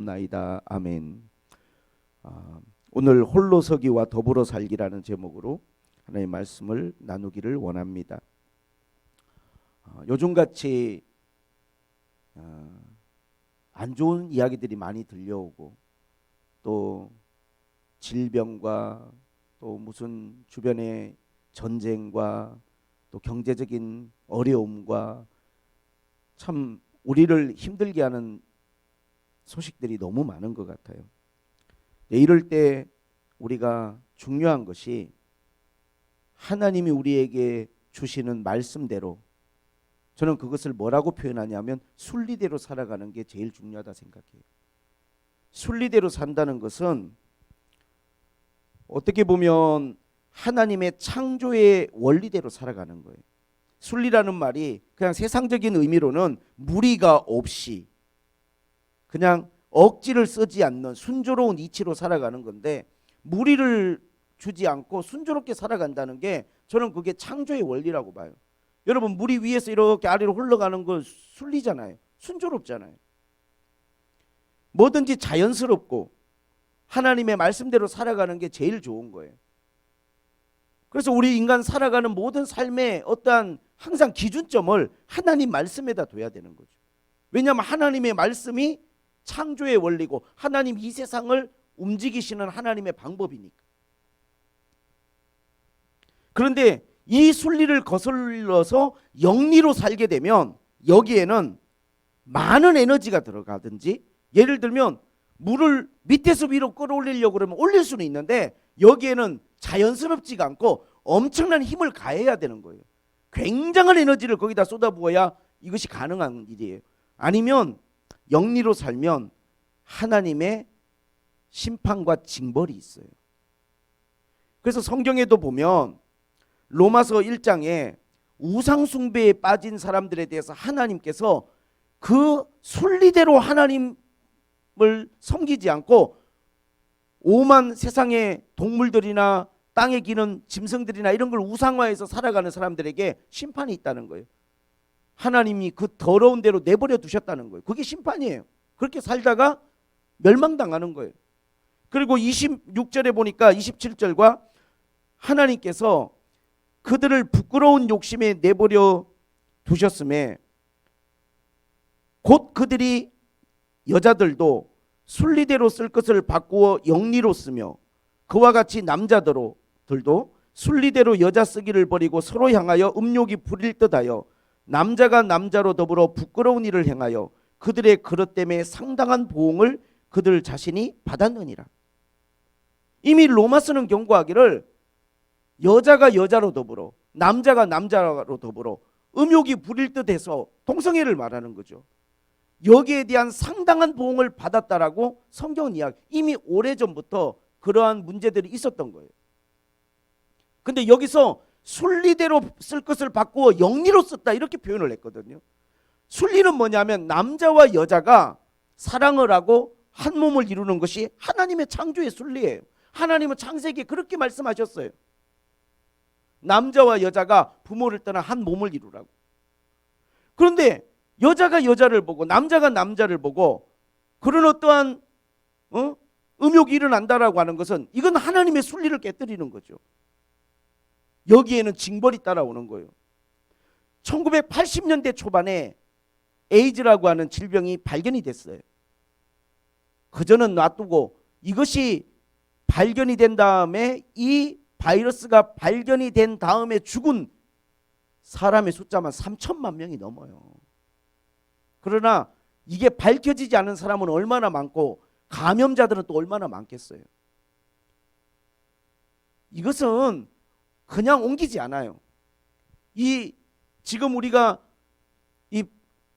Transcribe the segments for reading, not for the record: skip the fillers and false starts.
나이다. 아멘. 오늘 홀로 서기와 더불어 살기라는 제목으로 하나님의 말씀을 나누기를 원합니다. 요즘같이 안 좋은 이야기들이 많이 들려오고 또 질병과 또 무슨 주변의 전쟁과 또 경제적인 어려움과 참 우리를 힘들게 하는 소식들이 너무 많은 것 같아요. 이럴 때 우리가 중요한 것이 하나님이 우리에게 주시는 말씀대로, 저는 그것을 뭐라고 표현하냐면 순리대로 살아가는 게 제일 중요하다 생각해요. 순리대로 산다는 것은 어떻게 보면 하나님의 창조의 원리대로 살아가는 거예요. 순리라는 말이 그냥 세상적인 의미로는 무리가 없이 그냥 억지를 쓰지 않는 순조로운 이치로 살아가는 건데, 무리를 주지 않고 순조롭게 살아간다는 게 저는 그게 창조의 원리라고 봐요. 여러분, 물이 위에서 이렇게 아래로 흘러가는 건 순리잖아요. 순조롭잖아요. 뭐든지 자연스럽고 하나님의 말씀대로 살아가는 게 제일 좋은 거예요. 그래서 우리 인간 살아가는 모든 삶의 어떠한 항상 기준점을 하나님 말씀에다 둬야 되는 거죠. 왜냐하면 하나님의 말씀이 창조의 원리고 하나님 이 세상을 움직이시는 하나님의 방법이니까. 그런데 이 순리를 거슬러서 영리로 살게 되면 여기에는 많은 에너지가 들어가든지, 예를 들면 물을 밑에서 위로 끌어올리려고 그러면 올릴 수는 있는데 여기에는 자연스럽지가 않고 엄청난 힘을 가해야 되는 거예요. 굉장한 에너지를 거기다 쏟아부어야 이것이 가능한 일이에요. 아니면 영리로 살면 하나님의 심판과 징벌이 있어요. 그래서 성경에도 보면 로마서 1장에 우상 숭배에 빠진 사람들에 대해서 하나님께서 그 순리대로 하나님을 섬기지 않고 오만 세상의 동물들이나 땅에 기는 짐승들이나 이런 걸 우상화해서 살아가는 사람들에게 심판이 있다는 거예요. 하나님이 그 더러운 대로 내버려 두셨다는 거예요. 그게 심판이에요. 그렇게 살다가 멸망당하는 거예요. 그리고 26절에 보니까 27절과 하나님께서 그들을 부끄러운 욕심에 내버려 두셨음에 곧 그들이 여자들도 순리대로 쓸 것을 바꾸어 영리로 쓰며 그와 같이 남자들도 순리대로 여자 쓰기를 버리고 서로 향하여 음욕이 부릴 듯하여 남자가 남자로 더불어 부끄러운 일을 행하여 그들의 그릇 때문에 상당한 보응을 그들 자신이 받았느니라. 이미 로마서는 경고하기를 여자가 여자로 더불어 남자가 남자로 더불어 음욕이 부릴 듯해서 동성애를 말하는 거죠. 여기에 대한 상당한 보응을 받았다라고 성경은 이야기. 이미 오래전부터 그러한 문제들이 있었던 거예요. 근데 여기서 순리대로 쓸 것을 바꾸어 영리로 썼다 이렇게 표현을 했거든요. 순리는 뭐냐면 남자와 여자가 사랑을 하고 한 몸을 이루는 것이 하나님의 창조의 순리예요. 하나님은 창세기에 그렇게 말씀하셨어요. 남자와 여자가 부모를 떠나 한 몸을 이루라고. 그런데 여자가 여자를 보고 남자가 남자를 보고 그런 어떠한 음욕이 일어난다라고 하는 것은 이건 하나님의 순리를 깨뜨리는 거죠. 여기에는 징벌이 따라오는 거예요. 1980년대 초반에 에이즈라고 하는 질병이 발견이 됐어요. 그저는 놔두고 이것이 발견이 된 다음에 이 바이러스가 발견이 된 다음에 죽은 사람의 숫자만 3천만 명이 넘어요. 그러나 이게 밝혀지지 않은 사람은 얼마나 많고 감염자들은 또 얼마나 많겠어요. 이것은 그냥 옮기지 않아요. 지금 우리가 이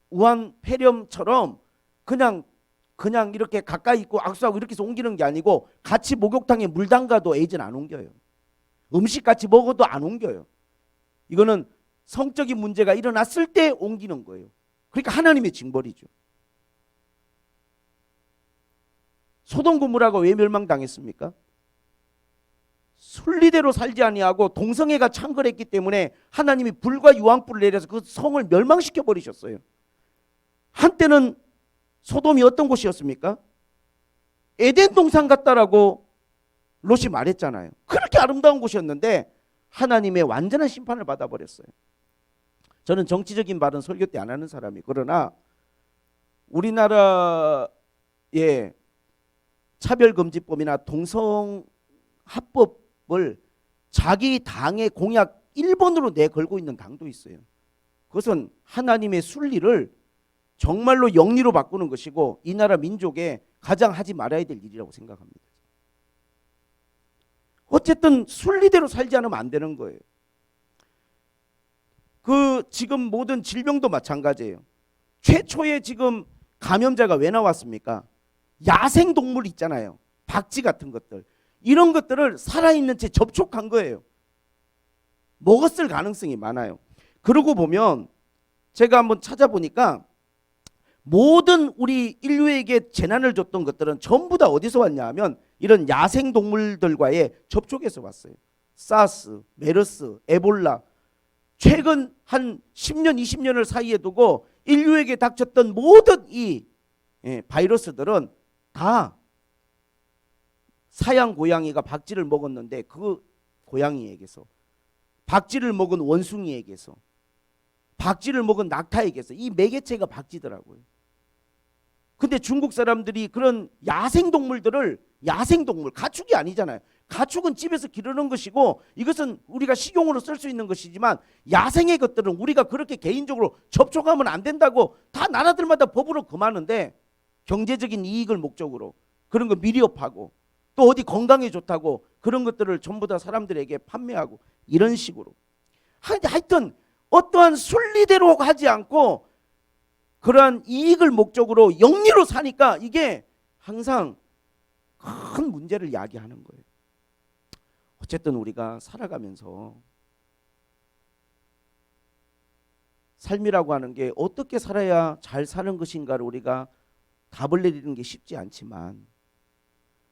우한 폐렴처럼 그냥 이렇게 가까이 있고 악수하고 이렇게 해서 옮기는 게 아니고 같이 목욕탕에 물 담가도 에이즈는 안 옮겨요. 음식 같이 먹어도 안 옮겨요. 이거는 성적인 문제가 일어났을 때 옮기는 거예요. 그러니까 하나님의 징벌이죠. 소돔 고모라가 왜 멸망당했습니까? 순리대로 살지 아니하고 동성애가 창궐했기 때문에 하나님이 불과 유황불을 내려서 그 성을 멸망시켜 버리셨어요. 한때는 소돔이 어떤 곳이었습니까? 에덴 동산 같다라고 롯이 말했잖아요. 그렇게 아름다운 곳이었는데 하나님의 완전한 심판을 받아버렸어요. 저는 정치적인 말은 설교 때 안 하는 사람이, 그러나 우리나라의 차별금지법이나 동성합법을 자기 당의 공약 1번으로 내걸고 있는 당도 있어요. 그것은 하나님의 순리를 정말로 영리로 바꾸는 것이고 이 나라 민족에 가장 하지 말아야 될 일이라고 생각합니다. 어쨌든 순리대로 살지 않으면 안 되는 거예요. 지금 모든 질병도 마찬가지예요. 최초의 지금 감염자가 왜 나왔습니까? 야생 동물 있잖아요. 박쥐 같은 것들. 이런 것들을 살아있는 채 접촉한 거예요. 먹었을 가능성이 많아요. 그러고 보면 제가 한번 찾아보니까 모든 우리 인류에게 재난을 줬던 것들은 전부 다 어디서 왔냐 하면 이런 야생 동물들과의 접촉에서 왔어요. 사스, 메르스, 에볼라. 최근 한 10년, 20년을 사이에 두고 인류에게 닥쳤던 모든 이 바이러스들은 다 사양 고양이가 박쥐를 먹었는데 그 고양이에게서, 박쥐를 먹은 원숭이에게서, 박쥐를 먹은 낙타에게서, 이 매개체가 박쥐더라고요. 근데 중국 사람들이 그런 야생동물들을, 야생동물, 가축이 아니잖아요. 가축은 집에서 기르는 것이고 이것은 우리가 식용으로 쓸 수 있는 것이지만 야생의 것들은 우리가 그렇게 개인적으로 접촉하면 안 된다고 다 나라들마다 법으로 금하는데, 경제적인 이익을 목적으로 그런 거 미리업하고 또 어디 건강에 좋다고 그런 것들을 전부 다 사람들에게 판매하고 이런 식으로. 하여튼 어떠한 순리대로 하지 않고 그러한 이익을 목적으로 영리로 사니까 이게 항상 큰 문제를 야기하는 거예요. 어쨌든 우리가 살아가면서 삶이라고 하는 게 어떻게 살아야 잘 사는 것인가를 우리가 답을 내리는 게 쉽지 않지만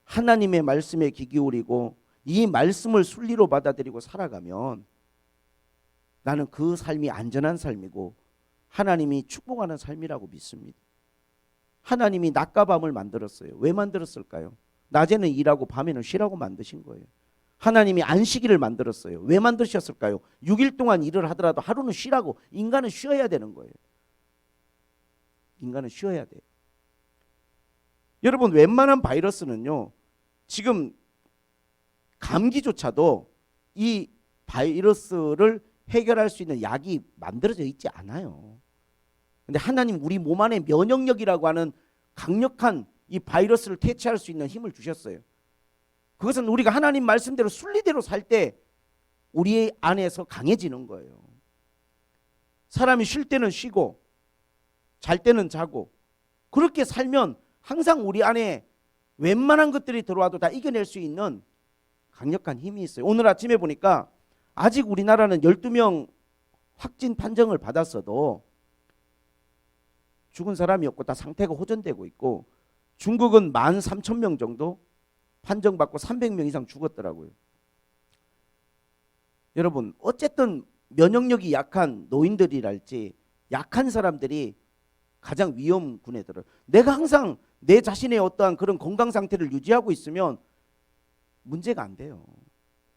하나님의 말씀에 귀 기울이고 이 말씀을 순리로 받아들이고 살아가면 나는 그 삶이 안전한 삶이고 하나님이 축복하는 삶이라고 믿습니다. 하나님이 낮과 밤을 만들었어요. 왜 만들었을까요? 낮에는 일하고 밤에는 쉬라고 만드신 거예요. 하나님이 안식일을 만들었어요. 왜 만드셨을까요? 6일 동안 일을 하더라도 하루는 쉬라고. 인간은 쉬어야 되는 거예요. 인간은 쉬어야 돼요. 여러분, 웬만한 바이러스는요, 지금 감기조차도 이 바이러스를 해결할 수 있는 약이 만들어져 있지 않아요. 근데 하나님 우리 몸 안에 면역력이라고 하는 강력한 이 바이러스를 퇴치할 수 있는 힘을 주셨어요. 그것은 우리가 하나님 말씀대로 순리대로 살 때 우리 안에서 강해지는 거예요. 사람이 쉴 때는 쉬고 잘 때는 자고 그렇게 살면 항상 우리 안에 웬만한 것들이 들어와도 다 이겨낼 수 있는 강력한 힘이 있어요. 오늘 아침에 보니까 아직 우리나라는 12명 확진 판정을 받았어도 죽은 사람이 없고 다 상태가 호전되고 있고, 중국은 13,000명 정도 판정받고 300명 이상 죽었더라고요. 여러분, 어쨌든 면역력이 약한 노인들이랄지 약한 사람들이 가장 위험군에 들어요. 내가 항상 내 자신의 어떠한 그런 건강 상태를 유지하고 있으면 문제가 안 돼요.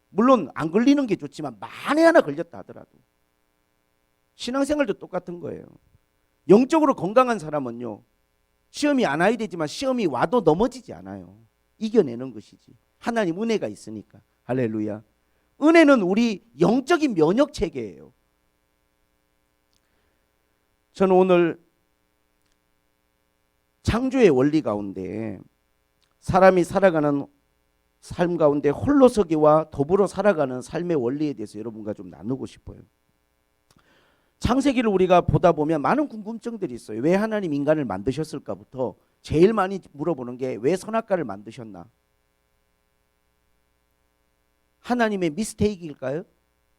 물론 안 걸리는 게 좋지만 만에 하나 걸렸다 하더라도. 신앙생활도 똑같은 거예요. 영적으로 건강한 사람은요, 시험이 안 와야 되지만 시험이 와도 넘어지지 않아요. 이겨내는 것이지. 하나님 은혜가 있으니까. 할렐루야. 은혜는 우리 영적인 면역 체계예요. 저는 오늘 창조의 원리 가운데 사람이 살아가는 삶 가운데 홀로서기와 더불어 살아가는 삶의 원리에 대해서 여러분과 좀 나누고 싶어요. 창세기를 우리가 보다 보면 많은 궁금증들이 있어요. 왜 하나님 인간을 만드셨을까부터 제일 많이 물어보는 게 왜 선악과를 만드셨나? 하나님의 미스테이크일까요?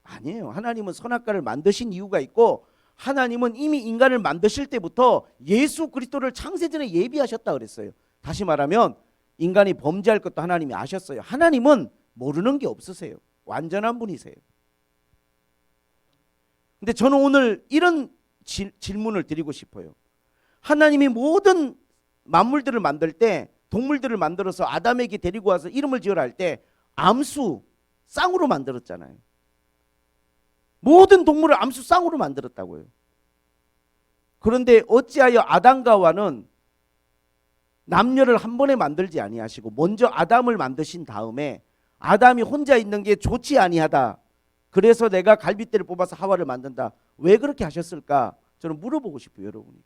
아니에요. 하나님은 선악과를 만드신 이유가 있고, 하나님은 이미 인간을 만드실 때부터 예수 그리스도를 창세전에 예비하셨다 그랬어요. 다시 말하면 인간이 범죄할 것도 하나님이 아셨어요. 하나님은 모르는 게 없으세요. 완전한 분이세요. 근데 저는 오늘 이런 질문을 드리고 싶어요. 하나님이 모든 만물들을 만들 때 동물들을 만들어서 아담에게 데리고 와서 이름을 지으라 할 때 암수 쌍으로 만들었잖아요. 모든 동물을 암수 쌍으로 만들었다고요. 그런데 어찌하여 아담과 하와는 남녀를 한 번에 만들지 아니하시고 먼저 아담을 만드신 다음에 아담이 혼자 있는 게 좋지 아니하다. 그래서 내가 갈빗대를 뽑아서 하와를 만든다. 왜 그렇게 하셨을까? 저는 물어보고 싶어요, 여러분이.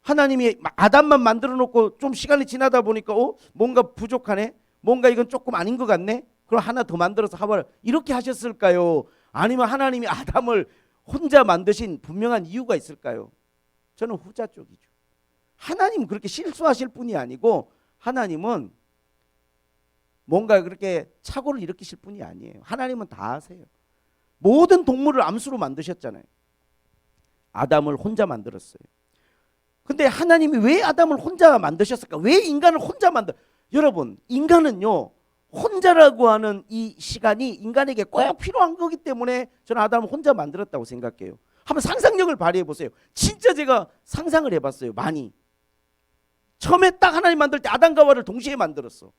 하나님이 아담만 만들어 놓고 좀 시간이 지나다 보니까 뭔가 부족하네. 뭔가 이건 조금 아닌 것 같네. 그럼 하나 더 만들어서 하와를 이렇게 하셨을까요? 아니면 하나님이 아담을 혼자 만드신 분명한 이유가 있을까요? 저는 후자 쪽이죠. 하나님은 그렇게 실수하실 분이 아니고 하나님은 뭔가 그렇게 착오를 일으키실 분이 아니에요. 하나님은 다 아세요. 모든 동물을 암수로 만드셨잖아요. 아담을 혼자 만들었어요. 근데 하나님이 왜 아담을 혼자 만드셨을까? 왜 인간을 혼자 여러분, 인간은요 혼자라고 하는 이 시간이 인간에게 꼭 필요한 거기 때문에 저는 아담을 혼자 만들었다고 생각해요. 한번 상상력을 발휘해 보세요. 진짜 제가 상상을 해봤어요. 많이. 처음에 딱 하나님 만들 때 아담과 하와를 동시에 만들었어.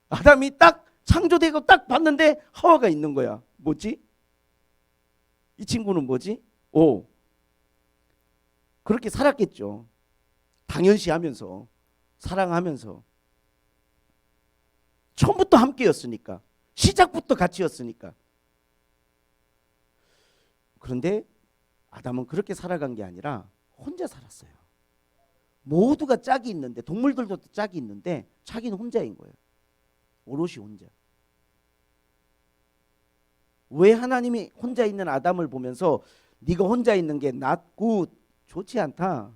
아담이 딱 창조되고 딱 봤는데 하와가 있는 거야. 뭐지? 이 친구는 뭐지? 그렇게 살았겠죠. 당연시하면서 사랑하면서 처음부터 함께였으니까 시작부터 같이였으니까. 그런데 아담은 그렇게 살아간 게 아니라 혼자 살았어요. 모두가 짝이 있는데 동물들도 짝이 있는데 자기는 혼자인 거예요. 오롯이 혼자. 왜 하나님이 혼자 있는 아담을 보면서 네가 혼자 있는 게 not good, 좋지 않다.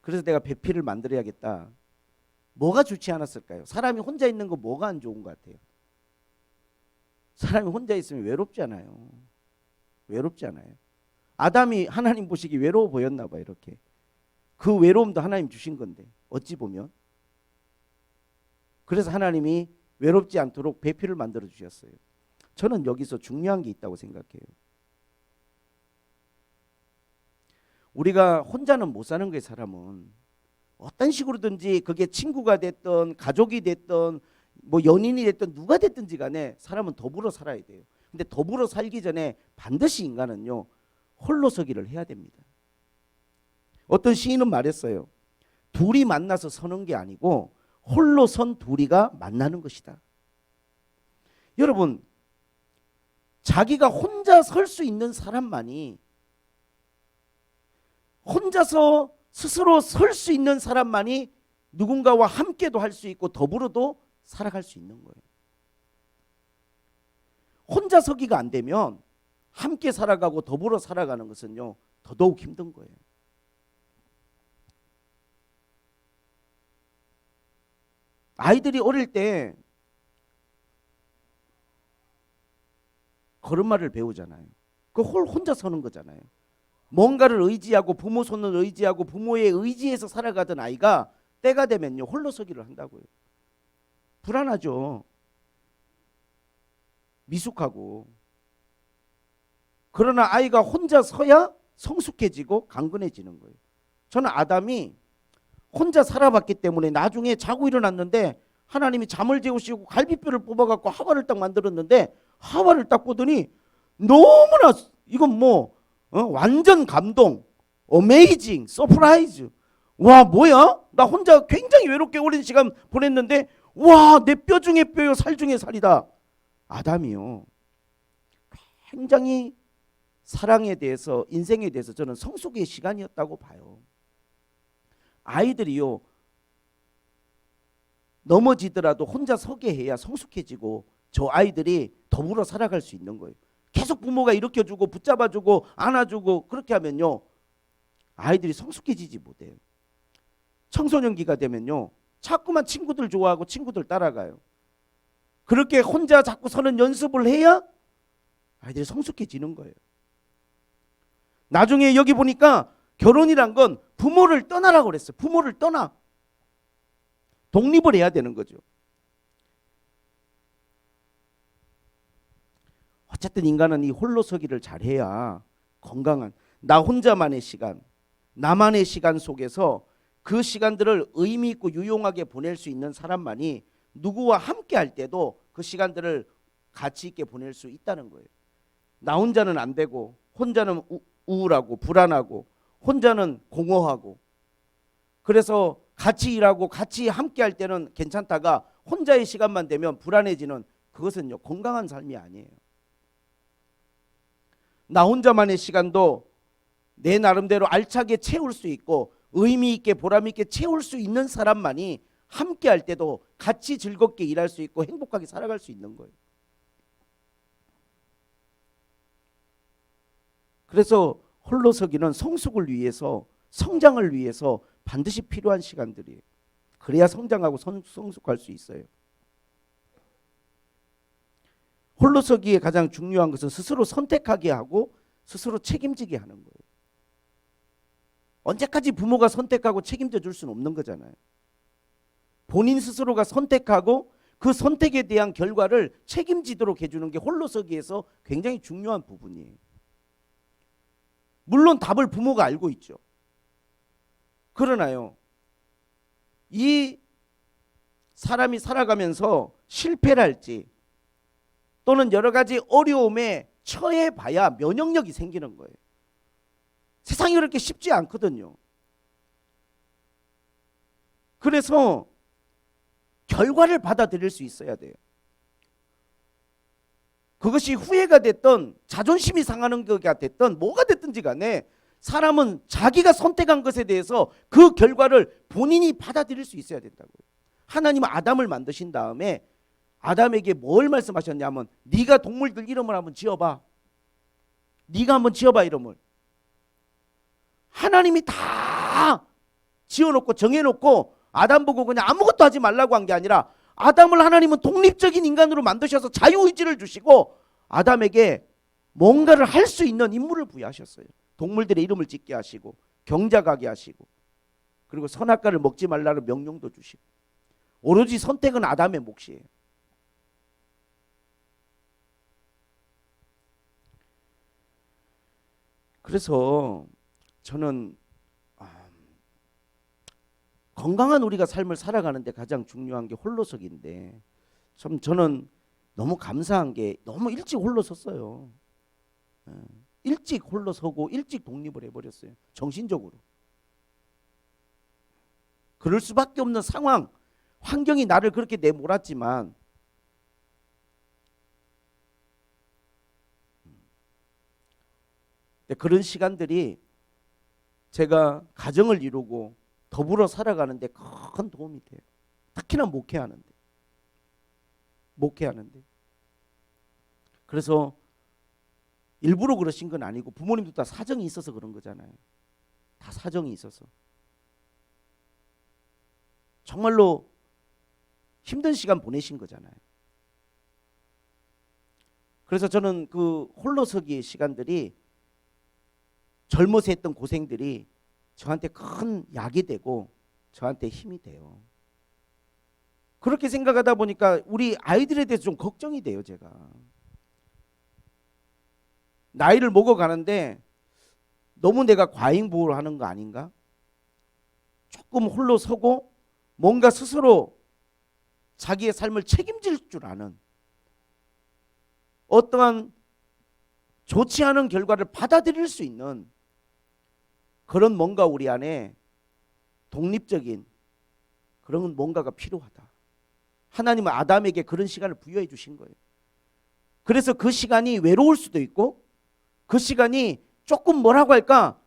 그래서 내가 배필을 만들어야겠다. 뭐가 좋지 않았을까요? 사람이 혼자 있는 거 뭐가 안 좋은 것 같아요? 사람이 혼자 있으면 외롭잖아요. 외롭잖아요. 아담이 하나님 보시기 외로워 보였나 봐. 이렇게. 그 외로움도 하나님 주신 건데 어찌 보면. 그래서 하나님이 외롭지 않도록 배필을 만들어 주셨어요. 저는 여기서 중요한 게 있다고 생각해요. 우리가 혼자는 못 사는 거예요. 사람은 어떤 식으로든지 그게 친구가 됐든 가족이 됐든 뭐 연인이 됐든 누가 됐든지 간에 사람은 더불어 살아야 돼요. 근데 더불어 살기 전에 반드시 인간은요 홀로서기를 해야 됩니다. 어떤 시인은 말했어요. 둘이 만나서 서는 게 아니고 홀로 선 둘이가 만나는 것이다. 여러분, 자기가 혼자 설 수 있는 사람만이, 혼자서 스스로 설 수 있는 사람만이 누군가와 함께도 할 수 있고 더불어도 살아갈 수 있는 거예요. 혼자 서기가 안 되면 함께 살아가고 더불어 살아가는 것은요 더더욱 힘든 거예요. 아이들이 어릴 때 걸음마를 배우잖아요. 그 혼자 서는 거잖아요. 뭔가를 의지하고 부모 손을 의지하고 부모의 의지에서 살아가던 아이가 때가 되면요 홀로 서기를 한다고요. 불안하죠. 미숙하고. 그러나 아이가 혼자 서야 성숙해지고 강건해지는 거예요. 저는 아담이 혼자 살아봤기 때문에 나중에 자고 일어났는데 하나님이 잠을 재우시고 갈빗뼈를 뽑아갖고 하와를 딱 만들었는데 하와를 딱 보더니 너무나 이건 뭐 완전 감동, 어메이징, 서프라이즈. 와 뭐야? 나 혼자 굉장히 외롭게 오랜 시간 보냈는데 와 내 뼈 중에 뼈요 살 중에 살이다. 아담이요 굉장히 사랑에 대해서 인생에 대해서 저는 성숙의 시간이었다고 봐요. 아이들이요 넘어지더라도 혼자 서게 해야 성숙해지고 저 아이들이 더불어 살아갈 수 있는 거예요. 계속 부모가 일으켜주고 붙잡아주고 안아주고 그렇게 하면요 아이들이 성숙해지지 못해요. 청소년기가 되면요 자꾸만 친구들 좋아하고 친구들 따라가요. 그렇게 혼자 자꾸 서는 연습을 해야 아이들이 성숙해지는 거예요. 나중에 여기 보니까 결혼이란 건 부모를 떠나라고 그랬어요. 부모를 떠나. 독립을 해야 되는 거죠. 어쨌든 인간은 이 홀로서기를 잘해야 건강한 나 혼자만의 시간, 나만의 시간 속에서 그 시간들을 의미 있고 유용하게 보낼 수 있는 사람만이 누구와 함께 할 때도 그 시간들을 가치 있게 보낼 수 있다는 거예요. 나 혼자는 안 되고, 혼자는 우울하고 불안하고, 혼자는 공허하고, 그래서 같이 일하고 같이 함께 할 때는 괜찮다가 혼자의 시간만 되면 불안해지는, 그것은요 건강한 삶이 아니에요. 나 혼자만의 시간도 내 나름대로 알차게 채울 수 있고 의미 있게 보람 있게 채울 수 있는 사람만이 함께 할 때도 같이 즐겁게 일할 수 있고 행복하게 살아갈 수 있는 거예요. 그래서 홀로서기는 성숙을 위해서, 성장을 위해서 반드시 필요한 시간들이에요. 그래야 성장하고 성숙할 수 있어요. 홀로서기의 가장 중요한 것은 스스로 선택하게 하고 스스로 책임지게 하는 거예요. 언제까지 부모가 선택하고 책임져 줄 수는 없는 거잖아요. 본인 스스로가 선택하고 그 선택에 대한 결과를 책임지도록 해주는 게 홀로서기에서 굉장히 중요한 부분이에요. 물론 답을 부모가 알고 있죠. 그러나요, 이 사람이 살아가면서 실패를 할지 또는 여러 가지 어려움에 처해봐야 면역력이 생기는 거예요. 세상이 그렇게 쉽지 않거든요. 그래서 결과를 받아들일 수 있어야 돼요. 그것이 후회가 됐던 자존심이 상하는 것가 됐던 뭐가 됐든지 간에 사람은 자기가 선택한 것에 대해서 그 결과를 본인이 받아들일 수 있어야 된다고요. 하나님은 아담을 만드신 다음에 아담에게 뭘 말씀하셨냐면 네가 동물들 이름을 한번 지어봐. 네가 한번 지어봐 이름을. 하나님이 다 지어놓고 정해놓고 아담 보고 그냥 아무것도 하지 말라고 한 게 아니라 아담을 하나님은 독립적인 인간으로 만드셔서 자유의지를 주시고 아담에게 뭔가를 할 수 있는 임무를 부여하셨어요. 동물들의 이름을 짓게 하시고 경작하게 하시고 그리고 선악과를 먹지 말라는 명령도 주시고 오로지 선택은 아담의 몫이에요. 그래서 저는 건강한 우리가 삶을 살아가는데 가장 중요한 게 홀로서기인데 참 저는 너무 감사한 게 너무 일찍 홀로 섰어요. 일찍 홀로 서고 일찍 독립을 해버렸어요. 정신적으로. 그럴 수밖에 없는 상황, 환경이 나를 그렇게 내몰았지만 그런 시간들이 제가 가정을 이루고 더불어 살아가는데 큰 도움이 돼요. 특히나 목회하는데. 그래서 일부러 그러신 건 아니고 부모님도 다 사정이 있어서 그런 거잖아요. 다 사정이 있어서. 정말로 힘든 시간 보내신 거잖아요. 그래서 저는 그 홀로서기의 시간들이 젊어서 했던 고생들이 저한테 큰 약이 되고 저한테 힘이 돼요. 그렇게 생각하다 보니까 우리 아이들에 대해서 좀 걱정이 돼요. 제가 나이를 먹어가는데 너무 내가 과잉보호를 하는 거 아닌가? 조금 홀로 서고 뭔가 스스로 자기의 삶을 책임질 줄 아는 어떠한 좋지 않은 결과를 받아들일 수 있는 그런 뭔가 우리 안에 독립적인 그런 뭔가가 필요하다. 하나님은 아담에게 그런 시간을 부여해 주신 거예요. 그래서 그 시간이 외로울 수도 있고 그 시간이 조금 뭐라고 할까?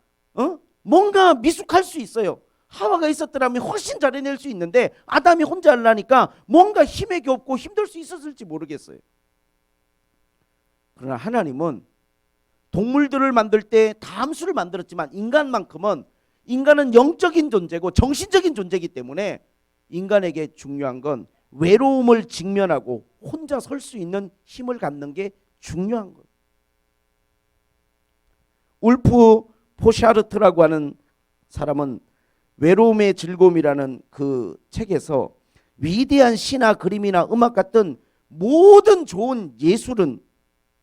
뭔가 미숙할 수 있어요. 하와가 있었더라면 훨씬 잘해낼 수 있는데 아담이 혼자 하려니까 뭔가 힘에 겹고 힘들 수 있었을지 모르겠어요. 그러나 하나님은 동물들을 만들 때 다 함수를 만들었지만 인간은 영적인 존재고 정신적인 존재이기 때문에 인간에게 중요한 건 외로움을 직면하고 혼자 설 수 있는 힘을 갖는 게 중요한 거예요. 울프 포샤르트라고 하는 사람은 외로움의 즐거움이라는 그 책에서 위대한 시나 그림이나 음악 같은 모든 좋은 예술은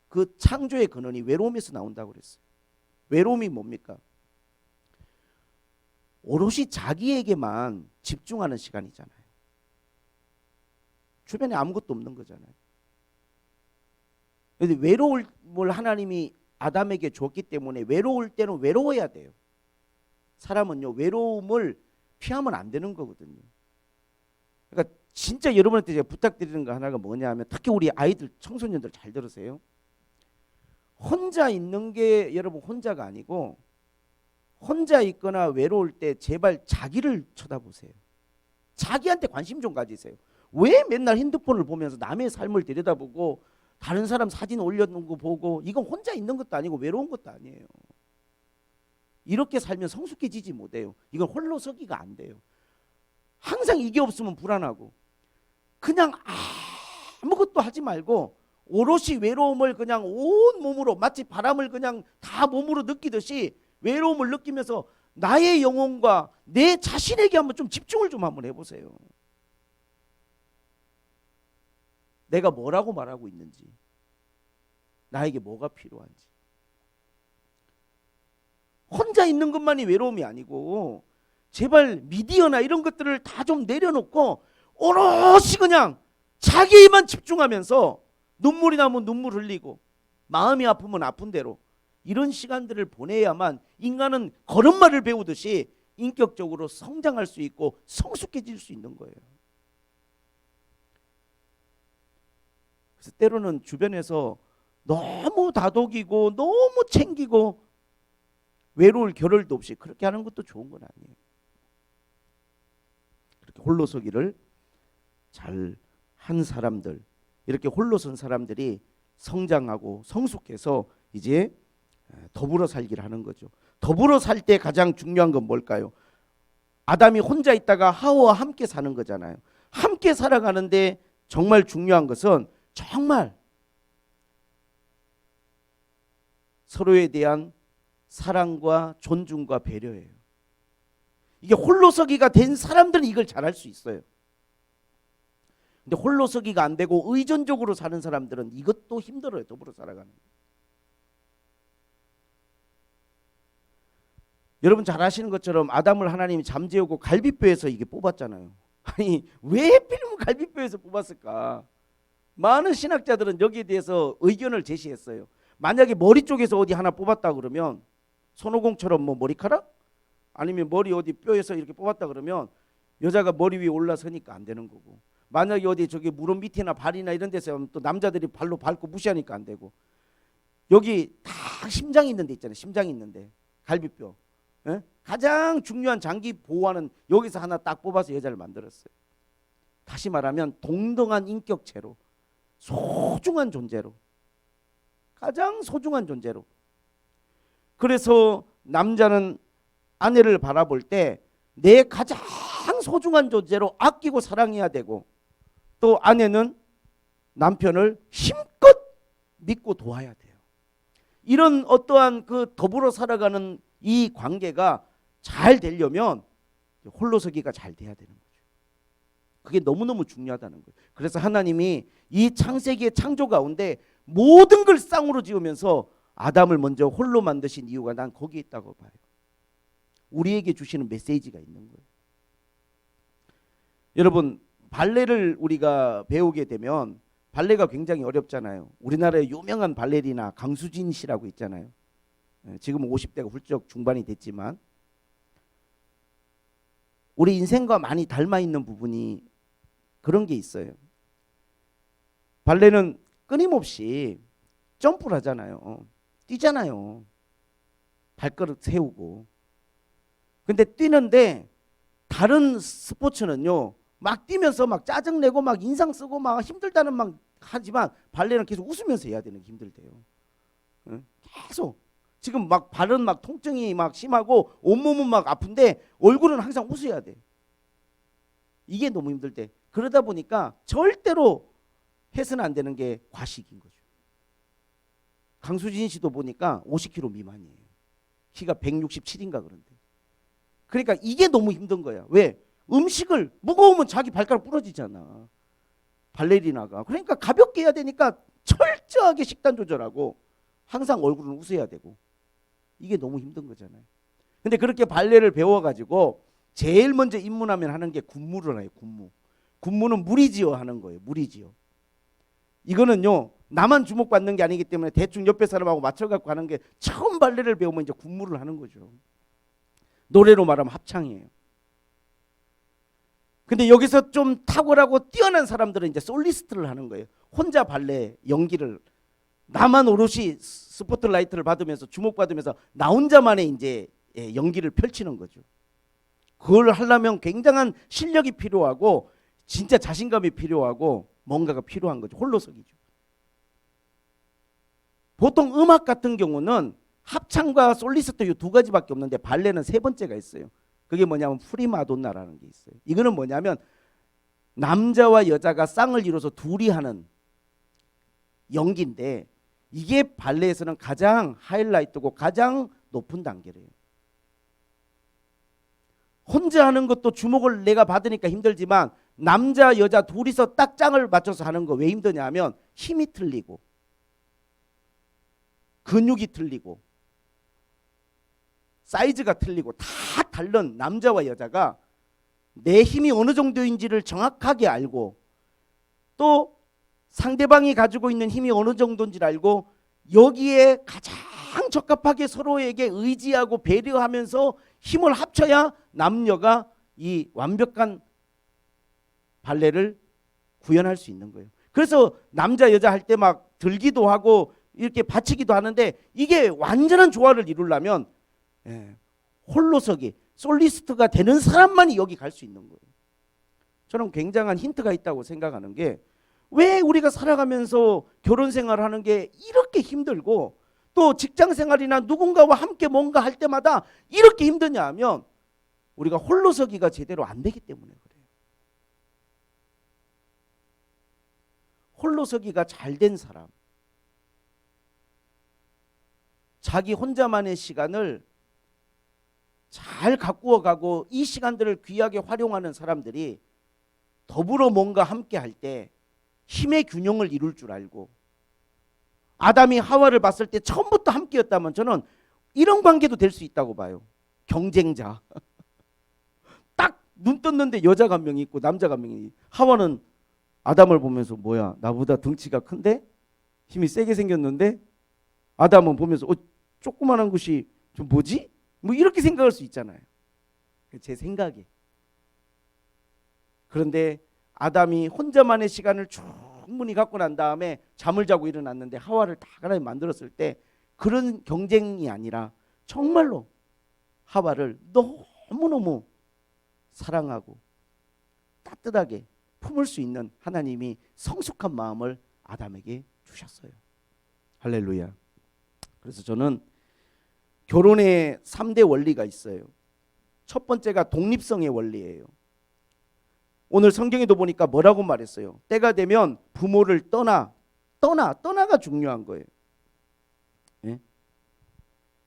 그 창조의 근원이 외로움에서 나온다고 그랬어요. 외로움이 뭡니까? 오롯이 자기에게만 집중하는 시간이잖아요. 주변에 아무것도 없는 거잖아요. 근데 외로울 뭘 하나님이 아담에게 줬기 때문에 외로울 때는 외로워야 돼요. 사람은요, 외로움을 피하면 안 되는 거거든요. 그러니까 진짜 여러분한테 제가 부탁드리는 거 하나가 뭐냐 하면, 특히 우리 아이들, 청소년들 잘 들으세요. 혼자 있는 게 여러분 혼자가 아니고, 혼자 있거나 외로울 때 제발 자기를 쳐다보세요. 자기한테 관심 좀 가지세요. 왜 맨날 핸드폰을 보면서 남의 삶을 들여다보고 다른 사람 사진 올려놓은 거 보고, 이건 혼자 있는 것도 아니고 외로운 것도 아니에요. 이렇게 살면 성숙해지지 못해요. 이건 홀로 서기가 안 돼요. 항상 이게 없으면 불안하고, 그냥 아무것도 하지 말고 오롯이 외로움을 그냥 온 몸으로, 마치 바람을 그냥 다 몸으로 느끼듯이 외로움을 느끼면서 나의 영혼과 내 자신에게 한번 좀 집중을 좀 한번 해보세요. 내가 뭐라고 말하고 있는지, 나에게 뭐가 필요한지. 혼자 있는 것만이 외로움이 아니고, 제발 미디어나 이런 것들을 다 좀 내려놓고 오롯이 그냥 자기에만 집중하면서 눈물이 나면 눈물 흘리고 마음이 아프면 아픈 대로 이런 시간들을 보내야만 인간은 걸음마를 배우듯이 인격적으로 성장할 수 있고 성숙해질 수 있는 거예요. 그래서 때로는 주변에서 너무 다독이고 너무 챙기고 외로울 겨를도 없이 그렇게 하는 것도 좋은 건 아니에요. 그렇게 홀로서기를 잘 한 사람들, 이렇게 홀로선 사람들이 성장하고 성숙해서 이제 더불어 살기를 하는 거죠. 더불어 살 때 가장 중요한 건 뭘까요? 아담이 혼자 있다가 하와와 함께 사는 거잖아요. 함께 살아가는데 정말 중요한 것은 정말 서로에 대한 사랑과 존중과 배려예요. 이게 홀로서기가 된 사람들은 이걸 잘할 수 있어요. 근데 홀로서기가 안 되고 의존적으로 사는 사람들은 이것도 힘들어요. 더불어 살아가는. 여러분 잘 아시는 것처럼 아담을 하나님이 잠재우고 갈비뼈에서 이게 뽑았잖아요. 아니 왜 하필이면 갈비뼈에서 뽑았을까? 많은 신학자들은 여기에 대해서 의견을 제시했어요. 만약에 머리 쪽에서 어디 하나 뽑았다 그러면, 손오공처럼 뭐 머리카락? 아니면 머리 어디 뼈에서 이렇게 뽑았다 그러면 여자가 머리 위에 올라서니까 안 되는 거고, 만약에 어디 저기 무릎 밑이나 발이나 이런 데서 하면 또 남자들이 발로 밟고 무시하니까 안 되고, 여기 다 심장이 있는 데 있잖아요. 심장이 있는데 갈비뼈, 예? 가장 중요한 장기 보호하는 여기서 하나 딱 뽑아서 여자를 만들었어요. 다시 말하면 동등한 인격체로, 소중한 존재로, 가장 소중한 존재로. 그래서 남자는 아내를 바라볼 때 내 가장 소중한 존재로 아끼고 사랑해야 되고, 또 아내는 남편을 힘껏 믿고 도와야 돼요. 이런 어떠한 그 더불어 살아가는 이 관계가 잘 되려면 홀로서기가 잘 돼야 되는 거죠. 그게 너무너무 중요하다는 거예요. 그래서 하나님이 이 창세기의 창조 가운데 모든 걸 쌍으로 지으면서 아담을 먼저 홀로 만드신 이유가 난 거기에 있다고 봐요. 우리에게 주시는 메시지가 있는 거예요. 여러분 발레를 우리가 배우게 되면 발레가 굉장히 어렵잖아요. 우리나라의 유명한 발레리나 강수진 씨라고 있잖아요. 지금 50대가 훌쩍 중반이 됐지만 우리 인생과 많이 닮아 있는 부분이 그런 게 있어요. 발레는 끊임없이 점프를 하잖아요. 뛰잖아요. 발걸음 세우고. 근데 뛰는데 다른 스포츠는요, 막 뛰면서 막 짜증내고 막 인상 쓰고 막 힘들다는 막 하지만 발레는 계속 웃으면서 해야 되는 게 힘들대요. 계속 지금 막 발은 막 통증이 막 심하고 온몸은 막 아픈데 얼굴은 항상 웃어야 돼. 이게 너무 힘들대. 그러다 보니까 절대로 해서는 안 되는 게 과식인 거죠. 강수진 씨도 보니까 50kg 미만이에요. 키가 167인가 그런데. 그러니까 이게 너무 힘든 거야. 왜? 음식을 무거우면 자기 발가락 부러지잖아. 발레리나가. 그러니까 가볍게 해야 되니까 철저하게 식단 조절하고 항상 얼굴은 웃어야 되고, 이게 너무 힘든 거잖아요. 근데 그렇게 발레를 배워가지고 제일 먼저 입문하면 하는 게 군무를 해요. 군무. 군무는 무리지어 하는 거예요. 무리지어. 이거는요, 나만 주목받는 게 아니기 때문에 대충 옆에 사람하고 맞춰갖고 하는 게, 처음 발레를 배우면 이제 군무를 하는 거죠. 노래로 말하면 합창이에요. 근데 여기서 좀 탁월하고 뛰어난 사람들은 이제 솔리스트를 하는 거예요. 혼자 발레 연기를, 나만 오롯이 스포트라이트를 받으면서 주목받으면서 나 혼자만의 이제 연기를 펼치는 거죠. 그걸 하려면 굉장한 실력이 필요하고 진짜 자신감이 필요하고 뭔가가 필요한 거죠. 홀로서기죠. 보통 음악 같은 경우는 합창과 솔리스트 이 두 가지밖에 없는데, 발레는 세 번째가 있어요. 그게 뭐냐면 프리마돈나라는 게 있어요. 이거는 뭐냐면 남자와 여자가 쌍을 이뤄서 둘이 하는 연기인데, 이게 발레에서는 가장 하이라이트고 가장 높은 단계래요. 혼자 하는 것도 주목을 내가 받으니까 힘들지만, 남자 여자 둘이서 딱 짱을 맞춰서 하는 거 왜 힘드냐 하면 힘이 틀리고 근육이 틀리고 사이즈가 틀리고 다 다른 남자와 여자가 내 힘이 어느 정도인지를 정확하게 알고, 또 상대방이 가지고 있는 힘이 어느 정도인지를 알고, 여기에 가장 적합하게 서로에게 의지하고 배려하면서 힘을 합쳐야 남녀가 이 완벽한 발레를 구현할 수 있는 거예요. 그래서 남자 여자 할 때 막 들기도 하고 이렇게 받치기도 하는데, 이게 완전한 조화를 이루려면 홀로서기 솔리스트가 되는 사람만이 여기 갈 수 있는 거예요. 저는 굉장한 힌트가 있다고 생각하는 게, 왜 우리가 살아가면서 결혼 생활하는 게 이렇게 힘들고 또 직장 생활이나 누군가와 함께 뭔가 할 때마다 이렇게 힘드냐 하면, 우리가 홀로서기가 제대로 안 되기 때문에 그래요. 홀로서기가 잘 된 사람, 자기 혼자만의 시간을 잘 가꾸어 가고 이 시간들을 귀하게 활용하는 사람들이 더불어 뭔가 함께 할 때 힘의 균형을 이룰 줄 알고, 아담이 하와를 봤을 때 처음부터 함께였다면 저는 이런 관계도 될 수 있다고 봐요. 경쟁자. 딱 눈 떴는데 여자가 한 명 있고 남자가 한 명이. 하와는 아담을 보면서 뭐야, 나보다 덩치가 큰데 힘이 세게 생겼는데, 아담은 보면서 조그만한 것이 좀 뭐지? 뭐 이렇게 생각할 수 있잖아요. 제 생각에. 그런데 아담이 혼자만의 시간을 충분히 갖고 난 다음에 잠을 자고 일어났는데, 하와를 다 하나님 만들었을 때 그런 경쟁이 아니라 정말로 하와를 너무너무 사랑하고 따뜻하게 품을 수 있는 하나님이 성숙한 마음을 아담에게 주셨어요. 할렐루야. 그래서 저는 결혼의 3대 원리가 있어요. 첫 번째가 독립성의 원리예요. 오늘 성경에도 보니까 뭐라고 말했어요? 때가 되면 부모를 떠나가 중요한 거예요. 예?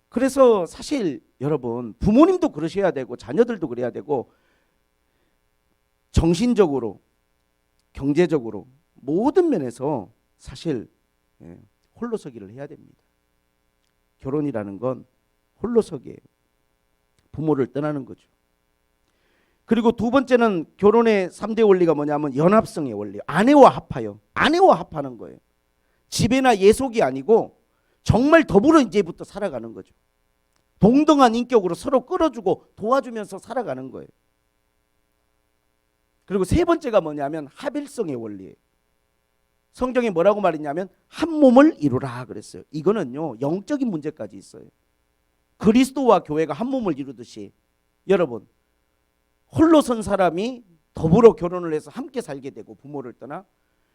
그래서 사실 여러분, 부모님도 그러셔야 되고 자녀들도 그래야 되고, 정신적으로 경제적으로 모든 면에서 사실 홀로서기를 해야 됩니다. 결혼이라는 건 홀로서기예요. 부모를 떠나는 거죠. 그리고 두 번째는 결혼의 3대 원리가 뭐냐면 연합성의 원리. 아내와 합하여. 아내와 합하는 거예요. 지배나 예속이 아니고 정말 더불어 이제부터 살아가는 거죠. 동등한 인격으로 서로 끌어주고 도와주면서 살아가는 거예요. 그리고 세 번째가 뭐냐면 합일성의 원리예요. 성경에 뭐라고 말했냐면 한 몸을 이루라 그랬어요. 이거는요, 영적인 문제까지 있어요. 그리스도와 교회가 한 몸을 이루듯이, 여러분, 홀로 선 사람이 더불어 결혼을 해서 함께 살게 되고 부모를 떠나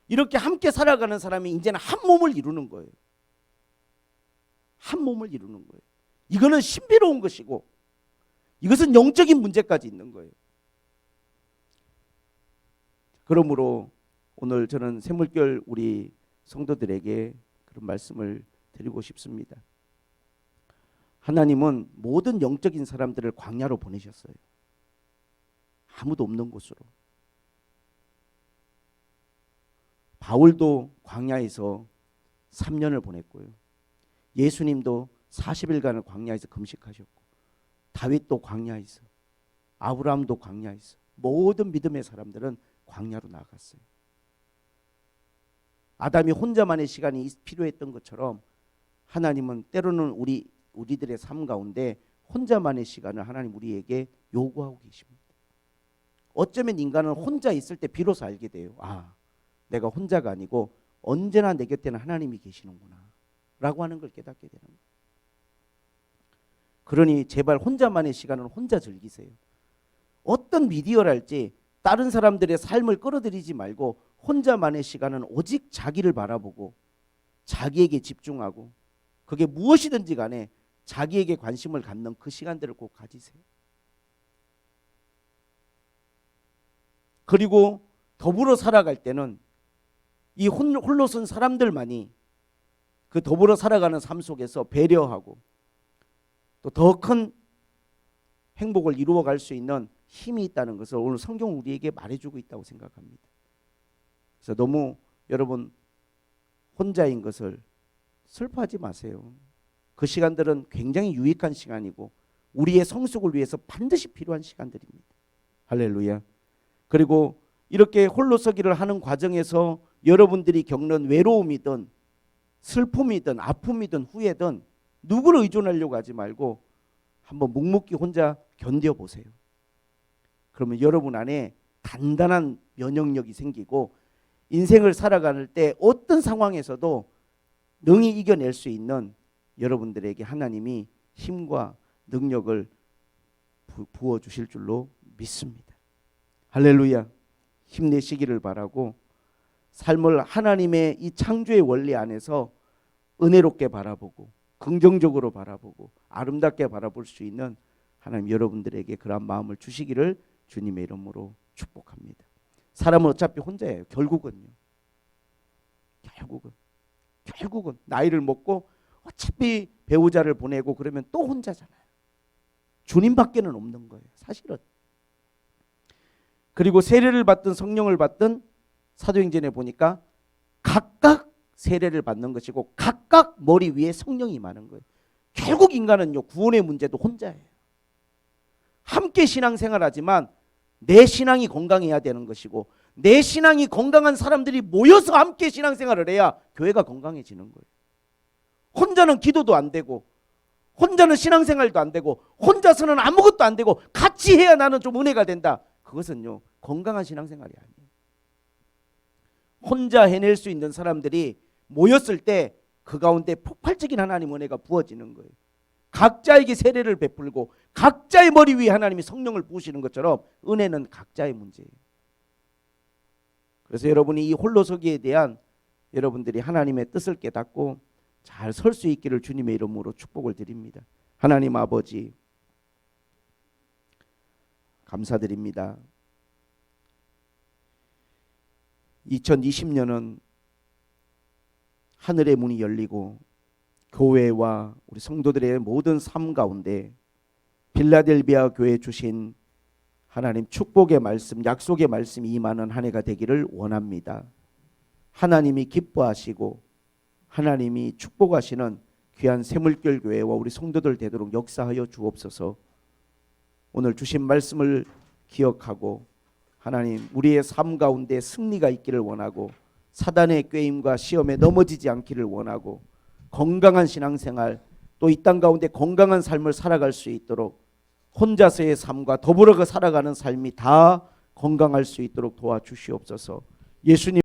이렇게 함께 살아가는 사람이 이제는 한 몸을 이루는 거예요. 한 몸을 이루는 거예요. 이거는 신비로운 것이고, 이것은 영적인 문제까지 있는 거예요. 그러므로 오늘 저는 새물결 우리 성도들에게 그런 말씀을 드리고 싶습니다. 하나님은 모든 영적인 사람들을 광야로 보내셨어요. 아무도 없는 곳으로. 바울도 광야에서 3년을 보냈고요. 예수님도 40일간을 광야에서 금식하셨고, 다윗도 광야에 있어. 아브라함도 광야에 있어. 모든 믿음의 사람들은 광야로 나갔어요. 아담이 혼자만의 시간이 필요했던 것처럼 하나님은 때로는 우리들의 삶 가운데 혼자만의 시간을 하나님 우리에게 요구하고 계십니다. 어쩌면 인간은 혼자 있을 때 비로소 알게 돼요. 아, 내가 혼자가 아니고 언제나 내 곁에는 하나님이 계시는구나 라고 하는 걸 깨닫게 되는 거예요. 그러니 제발 혼자만의 시간은 혼자 즐기세요. 어떤 미디어랄지 다른 사람들의 삶을 끌어들이지 말고 혼자만의 시간은 오직 자기를 바라보고 자기에게 집중하고 그게 무엇이든지 간에 자기에게 관심을 갖는 그 시간들을 꼭 가지세요. 그리고 더불어 살아갈 때는 이 홀로 쓴 사람들만이 그 더불어 살아가는 삶 속에서 배려하고 또 더 큰 행복을 이루어갈 수 있는 힘이 있다는 것을 오늘 성경 우리에게 말해주고 있다고 생각합니다. 그래서 너무 여러분 혼자인 것을 슬퍼하지 마세요. 그 시간들은 굉장히 유익한 시간이고 우리의 성숙을 위해서 반드시 필요한 시간들입니다. 할렐루야. 그리고 이렇게 홀로 서기를 하는 과정에서 여러분들이 겪는 외로움이든 슬픔이든 아픔이든 후회든 누구를 의존하려고 하지 말고 한번 묵묵히 혼자 견뎌보세요. 그러면 여러분 안에 단단한 면역력이 생기고 인생을 살아갈 때 어떤 상황에서도 능히 이겨낼 수 있는 여러분들에게 하나님이 힘과 능력을 부어주실 줄로 믿습니다. 할렐루야. 힘내시기를 바라고 삶을 하나님의 이 창조의 원리 안에서 은혜롭게 바라보고 긍정적으로 바라보고 아름답게 바라볼 수 있는 하나님 여러분들에게 그런 마음을 주시기를 주님의 이름으로 축복합니다. 사람은 어차피 혼자예요. 결국은 나이를 먹고 어차피 배우자를 보내고 그러면 또 혼자잖아요. 주님밖에는 없는 거예요. 사실은. 그리고 세례를 받든 성령을 받든 사도행전에 보니까 각각 세례를 받는 것이고 각각 머리 위에 성령이 임하는 거예요. 결국 인간은요 구원의 문제도 혼자예요. 함께 신앙생활하지만 내 신앙이 건강해야 되는 것이고 내 신앙이 건강한 사람들이 모여서 함께 신앙생활을 해야 교회가 건강해지는 거예요. 혼자는 기도도 안 되고 혼자는 신앙생활도 안 되고 혼자서는 아무것도 안 되고 같이 해야 나는 좀 은혜가 된다. 그것은요 건강한 신앙생활이 아니에요. 혼자 해낼 수 있는 사람들이 모였을 때 그 가운데 폭발적인 하나님 은혜가 부어지는 거예요. 각자에게 세례를 베풀고 각자의 머리 위에 하나님이 성령을 부으시는 것처럼 은혜는 각자의 문제예요. 그래서 여러분이 이 홀로서기에 대한 여러분들이 하나님의 뜻을 깨닫고 잘 설 수 있기를 주님의 이름으로 축복을 드립니다. 하나님 아버지 감사드립니다. 2020년은 하늘의 문이 열리고 교회와 우리 성도들의 모든 삶 가운데 빌라델비아 교회에 주신 하나님 축복의 말씀, 약속의 말씀이 임하는 한 해가 되기를 원합니다. 하나님이 기뻐하시고 하나님이 축복하시는 귀한 샘물결 교회와 우리 성도들 되도록 역사하여 주옵소서. 오늘 주신 말씀을 기억하고 하나님 우리의 삶 가운데 승리가 있기를 원하고 사단의 꾀임과 시험에 넘어지지 않기를 원하고 건강한 신앙생활 또 이 땅 가운데 건강한 삶을 살아갈 수 있도록 혼자서의 삶과 더불어 살아가는 삶이 다 건강할 수 있도록 도와주시옵소서. 예수님